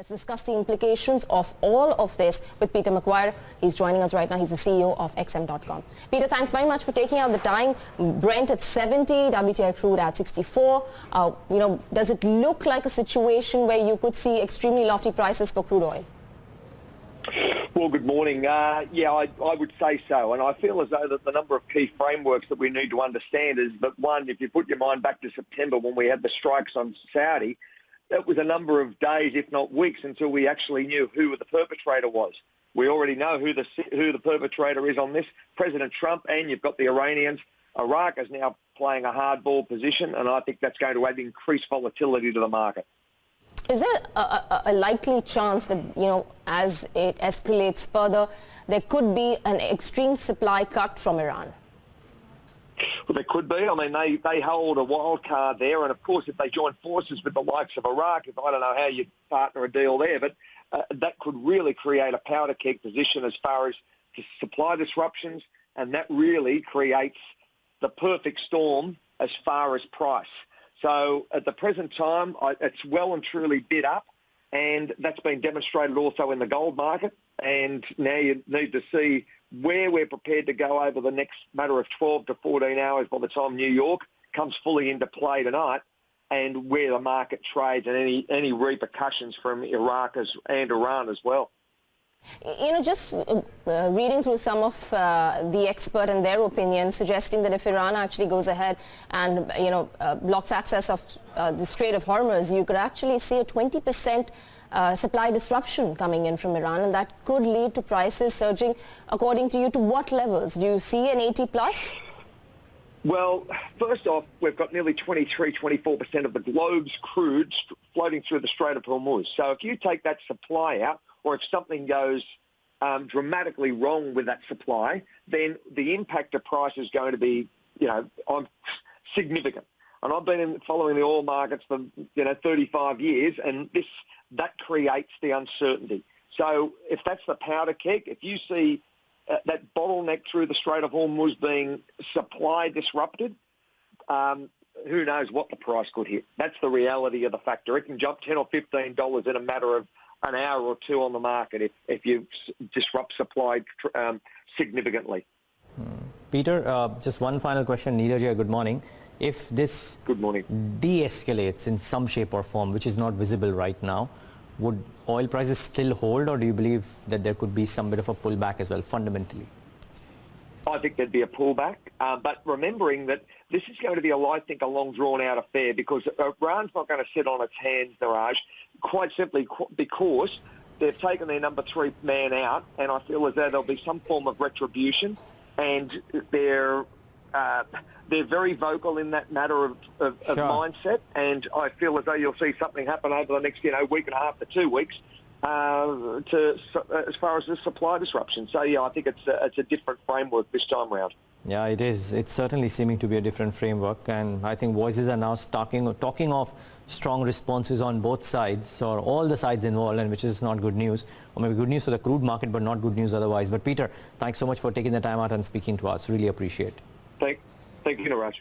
Let's discuss the implications of all of this with Peter McGuire. He's joining us right now. He's the CEO of XM.com. Peter, thanks very much for taking out the time. Brent at 70, WTI crude at 64. Does it look like a situation where you could see extremely lofty prices for crude oil? Well, good morning. I would say so. And I feel as though that the number of key frameworks that we need to understand is that, one, if you put your mind back to September when we had the strikes on Saudi, it was a number of days, if not weeks, until we actually knew who the perpetrator was. We already know who the perpetrator is on this, President Trump, and you've got the Iranians. Iraq is now playing a hardball position, and I think that's going to add increased volatility to the market. Is there a likely chance that, as it escalates further, there could be an extreme supply cut from Iran? Well, there could be. I mean, they hold a wild card there, and of course, if they join forces with the likes of Iraq, I don't know how you'd partner a deal there, but that could really create a powder keg position as far as supply disruptions, and that really creates the perfect storm as far as price. So at the present time, it's well and truly bid up, and that's been demonstrated also in the gold market. And now you need to see where we're prepared to go over the next matter of 12 to 14 hours by the time New York comes fully into play tonight, and where the market trades and any repercussions from Iraq and Iran as well. Just reading through some of the expert and their opinion suggesting that if Iran actually goes ahead and, blocks access of the Strait of Hormuz, you could actually see a 20% supply disruption coming in from Iran, and that could lead to prices surging, according to you, to what levels? Do you see an 80 plus? Well, first off, we've got nearly 24% of the globe's crude floating through the Strait of Hormuz. So if you take that supply out, or if something goes dramatically wrong with that supply, then the impact of price is going to be, significant. And I've been following the oil markets for, 35 years, and that creates the uncertainty. So if that's the powder keg, if you see that bottleneck through the Strait of Hormuz being supply disrupted, who knows what the price could hit. That's the reality of the factor. It can jump $10 or $15 in a matter of an hour or two on the market if you disrupt supply significantly. Peter, just one final question. Niraj Shah, good morning. If this good morning de-escalates in some shape or form, which is not visible right now, would oil prices still hold, or do you believe that there could be some bit of a pullback as well, fundamentally? I think there'd be a pullback, but remembering that this is going to be a long drawn-out affair, because Iran's not going to sit on its hands, Niraj, quite simply because they've taken their number 3 man out, and I feel as though there'll be some form of retribution, and they're very vocal in that matter of Sure. mindset, and I feel as though you'll see something happen over the next week and a half to 2 weeks as far as the supply disruption. So yeah, I think it's a different framework this time round. Yeah, it is. It's certainly seeming to be a different framework, and I think voices are now talking of strong responses on both sides, or all the sides involved, and which is not good news, or maybe good news for the crude market, but not good news otherwise. But Peter, thanks so much for taking the time out and speaking to us. Really appreciate it. Thank you, Niraj.